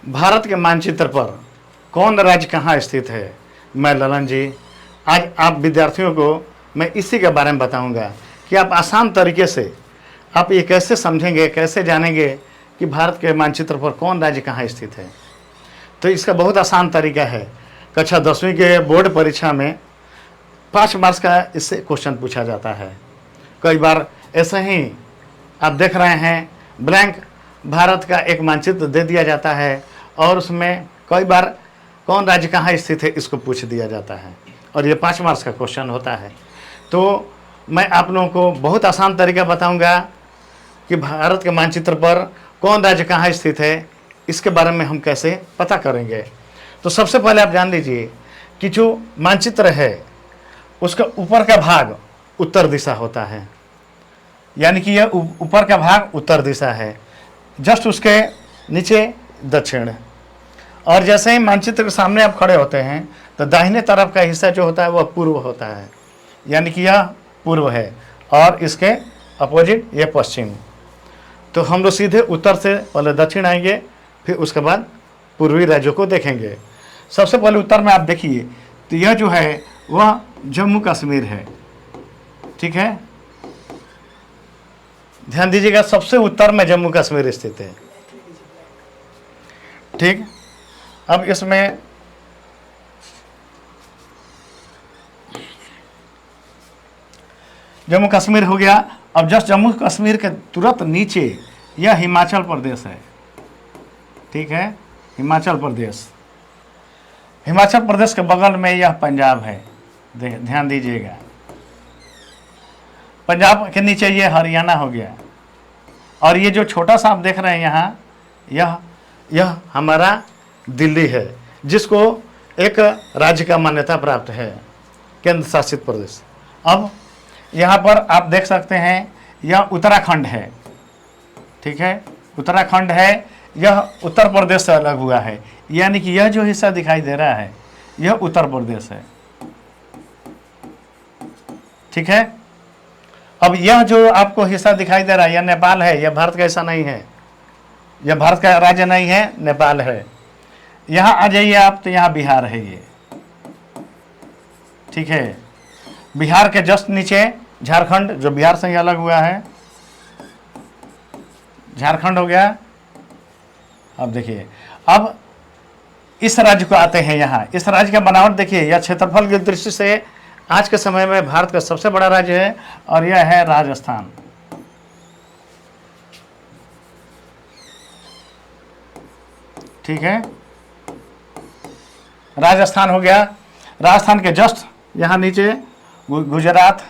भारत के मानचित्र पर कौन राज्य कहाँ स्थित है? मैं ललन जी आज आप विद्यार्थियों को मैं इसी के बारे में बताऊंगा कि आप आसान तरीके से आप ये कैसे समझेंगे, कैसे जानेंगे कि भारत के मानचित्र पर कौन राज्य कहाँ स्थित है। तो इसका बहुत आसान तरीका है। कक्षा 10वीं के बोर्ड परीक्षा में 5 मार्क्स का इससे क्वेश्चन पूछा जाता है। कई बार ऐसे ही आप देख रहे हैं ब्लैंक भारत का एक मानचित्र दे दिया जाता है और उसमें कई बार कौन राज्य कहाँ स्थित है इसको पूछ दिया जाता है और ये 5 मार्क्स का क्वेश्चन होता है। तो मैं आप लोगों को बहुत आसान तरीका बताऊंगा कि भारत के मानचित्र पर कौन राज्य कहाँ स्थित है, इसके बारे में हम कैसे पता करेंगे। तो सबसे पहले आप जान लीजिए कि जो मानचित्र है उसका ऊपर का भाग उत्तर दिशा होता है, यानी कि यह ऊपर का भाग उत्तर दिशा है, जस्ट उसके नीचे दक्षिण। और जैसे ही मानचित्र के सामने आप खड़े होते हैं तो दाहिने तरफ का हिस्सा जो होता है वह पूर्व होता है, यानी कि यह पूर्व है और इसके अपोजिट यह पश्चिम। तो हम लोग सीधे उत्तर से पहले दक्षिण आएंगे, फिर उसके बाद पूर्वी राज्यों को देखेंगे। सबसे पहले उत्तर में आप देखिए तो यह जो है वह जम्मू कश्मीर है, ठीक है। ध्यान दीजिएगा, सबसे उत्तर में जम्मू कश्मीर स्थित है, ठीक। अब इसमें जम्मू कश्मीर हो गया। अब जस्ट जम्मू कश्मीर के तुरंत नीचे यह हिमाचल प्रदेश है, ठीक है, हिमाचल प्रदेश। हिमाचल प्रदेश के बगल में यह पंजाब है, ध्यान दीजिएगा। पंजाब के नीचे ये हरियाणा हो गया और ये जो छोटा सा आप देख रहे हैं यहाँ, यह हमारा दिल्ली है, जिसको एक राज्य का मान्यता प्राप्त है, केंद्र शासित प्रदेश। अब यहाँ पर आप देख सकते हैं यह उत्तराखंड है, ठीक है, उत्तराखंड है। यह उत्तर प्रदेश से अलग हुआ है, यानी कि यह जो हिस्सा दिखाई दे रहा है यह उत्तर प्रदेश है, ठीक है। अब यह जो आपको हिस्सा दिखाई दे रहा है यह नेपाल है, यह भारत का हिस्सा नहीं है, यह भारत का राज्य नहीं है, नेपाल है। यहाँ आ जाइए आप तो यहाँ बिहार है ये, ठीक है। बिहार के जस्ट नीचे झारखंड, जो बिहार से ही अलग हुआ है, झारखंड हो गया। अब देखिए, अब इस राज्य को आते हैं यहाँ। इस राज्य का बनावट देखिए, यह क्षेत्रफल की दृष्टि से आज के समय में भारत का सबसे बड़ा राज्य है और यह है राजस्थान, ठीक है। राजस्थान हो गया। राजस्थान के जस्ट यहाँ नीचे गुजरात,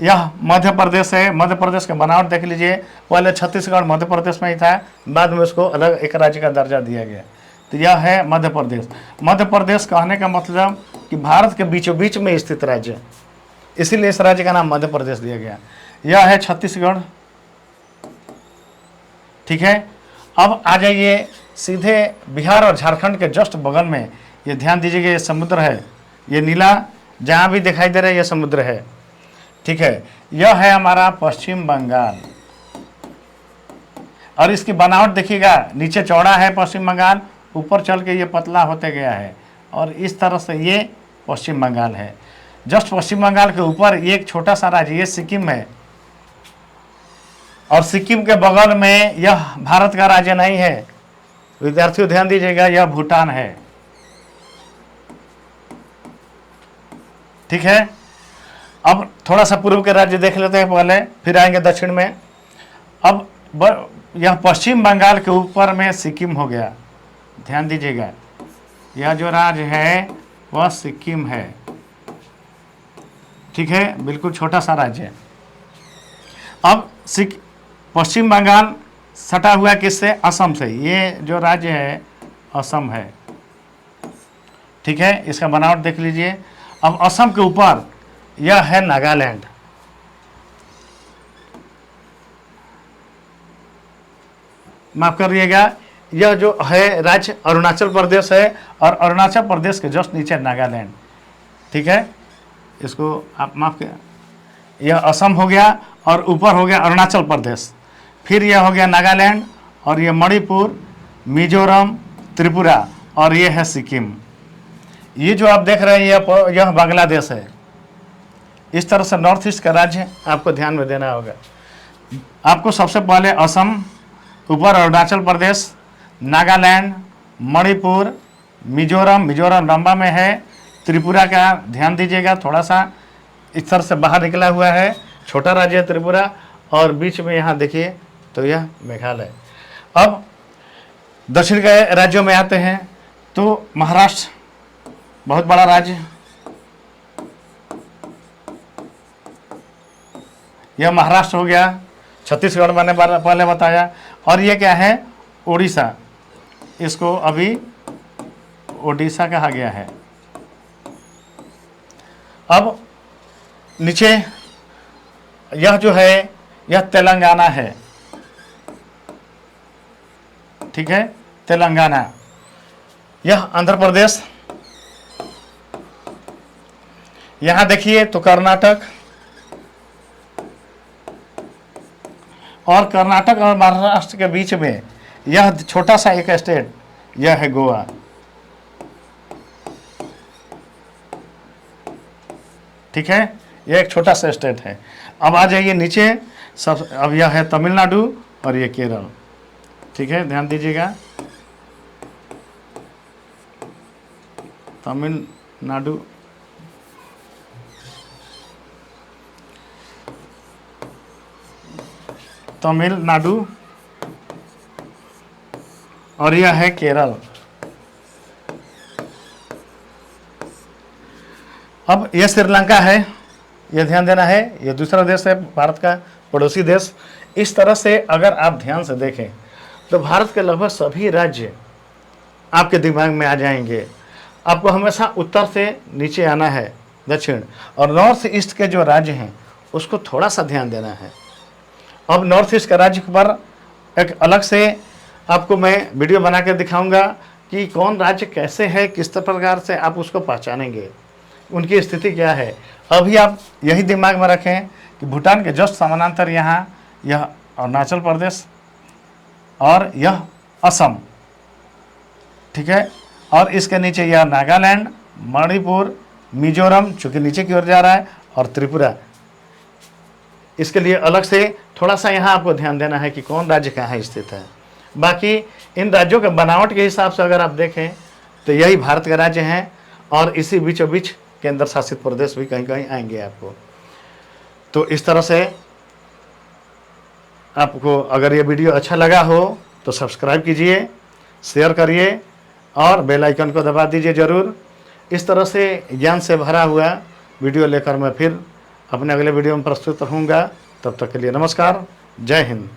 यह मध्य प्रदेश है। मध्य प्रदेश का बनावट देख लीजिए, पहले छत्तीसगढ़ मध्य प्रदेश में ही था, बाद में उसको अलग एक राज्य का दर्जा दिया गया। तो यह है मध्य प्रदेश। मध्य प्रदेश कहने का मतलब कि भारत के बीचों बीच में स्थित राज्य, इसीलिए इस राज्य का नाम मध्य प्रदेश दिया गया। यह है छत्तीसगढ़, ठीक है। अब आ जाइए सीधे बिहार और झारखंड के जस्ट बगल में, ये ध्यान दीजिएगा, ये समुद्र है, ये नीला जहाँ भी दिखाई दे रहा है ये समुद्र है, ठीक है। यह है हमारा पश्चिम बंगाल और इसकी बनावट देखिएगा, नीचे चौड़ा है पश्चिम बंगाल, ऊपर चल के ये पतला होते गया है और इस तरह से ये पश्चिम बंगाल है। जस्ट पश्चिम बंगाल के ऊपर ये एक छोटा सा राज्य, ये सिक्किम है और सिक्किम के बगल में यह भारत का राज्य नहीं है, विद्यार्थियों ध्यान दीजिएगा, यह भूटान है, ठीक है। अब थोड़ा सा पूर्व के राज्य देख लेते हैं पहले, फिर आएंगे दक्षिण में। अब यह पश्चिम बंगाल के ऊपर में सिक्किम हो गया, ध्यान दीजिएगा, यह जो राज्य है वह सिक्किम है, ठीक है, बिल्कुल छोटा सा राज्य है। अब पश्चिम बंगाल सटा हुआ किससे? असम से। ये जो राज्य है असम है, ठीक है, इसका बनावट देख लीजिए। अब असम के ऊपर यह है नागालैंड, माफ करिएगा, यह जो है राज्य अरुणाचल प्रदेश है और अरुणाचल प्रदेश के जस्ट नीचे नागालैंड, ठीक है, इसको आप माफ किया, यह असम हो गया और ऊपर हो गया अरुणाचल प्रदेश, फिर यह हो गया नागालैंड और ये मणिपुर, मिजोरम, त्रिपुरा और ये है सिक्किम। ये जो आप देख रहे हैं यह बांग्लादेश है। इस तरह से नॉर्थ ईस्ट का राज्य आपको ध्यान में देना होगा। आपको सबसे पहले असम, ऊपर अरुणाचल प्रदेश, नागालैंड, मणिपुर, मिजोरम, मिजोरम लंबा में है, त्रिपुरा का ध्यान दीजिएगा, थोड़ा सा इस तरह से बाहर निकला हुआ है, छोटा राज्य है त्रिपुरा, और बीच में यहाँ देखिए तो यह मेघालय। अब दक्षिण के राज्यों में आते हैं तो महाराष्ट्र बहुत बड़ा राज्य, यह महाराष्ट्र हो गया। छत्तीसगढ़ मैंने पहले बताया। और ये क्या है, उड़ीसा, इसको अभी ओडिशा कहा गया है। अब नीचे यह जो है यह तेलंगाना है, ठीक है, तेलंगाना। यह आंध्र प्रदेश, यहां देखिए तो कर्नाटक, और कर्नाटक और महाराष्ट्र के बीच में यह छोटा सा एक स्टेट, यह है गोवा। ठीक है, यह एक छोटा सा स्टेट है। अब आ जाइए नीचे, सब अब यह है तमिलनाडु और ये केरल। ठीक है, ध्यान दीजिएगा, तमिलनाडु, तमिलनाडु और यह है केरल। अब यह श्रीलंका है, यह ध्यान देना है, यह दूसरा देश है, भारत का पड़ोसी देश। इस तरह से अगर आप ध्यान से देखें तो भारत के लगभग सभी राज्य आपके दिमाग में आ जाएंगे। आपको हमेशा उत्तर से नीचे आना है, दक्षिण और नॉर्थ ईस्ट के जो राज्य हैं उसको थोड़ा सा ध्यान देना है। अब नॉर्थ ईस्ट का राज्य पर एक अलग से आपको मैं वीडियो बना कर दिखाऊंगा कि कौन राज्य कैसे है, किस प्रकार से आप उसको पहचानेंगे, उनकी स्थिति क्या है। अभी आप यही दिमाग में रखें कि भूटान के जस्ट समानांतर यहाँ यह अरुणाचल प्रदेश और यह असम, ठीक है, और इसके नीचे यह नागालैंड, मणिपुर, मिजोरम चूँकि नीचे की ओर जा रहा है, और त्रिपुरा। इसके लिए अलग से थोड़ा सा यहाँ आपको ध्यान देना है कि कौन राज्य कहाँ स्थित है। बाकी इन राज्यों के बनावट के हिसाब से अगर आप देखें तो यही भारत के राज्य हैं, और इसी बीचों बीच केंद्र शासित प्रदेश भी कहीं कहीं आएंगे आपको। तो इस तरह से आपको अगर ये वीडियो अच्छा लगा हो तो सब्सक्राइब कीजिए, शेयर करिए और बेल आइकन को दबा दीजिए ज़रूर। इस तरह से ज्ञान से भरा हुआ वीडियो लेकर मैं फिर अपने अगले वीडियो में प्रस्तुत रहूँगा। तब तक के लिए नमस्कार, जय हिंद।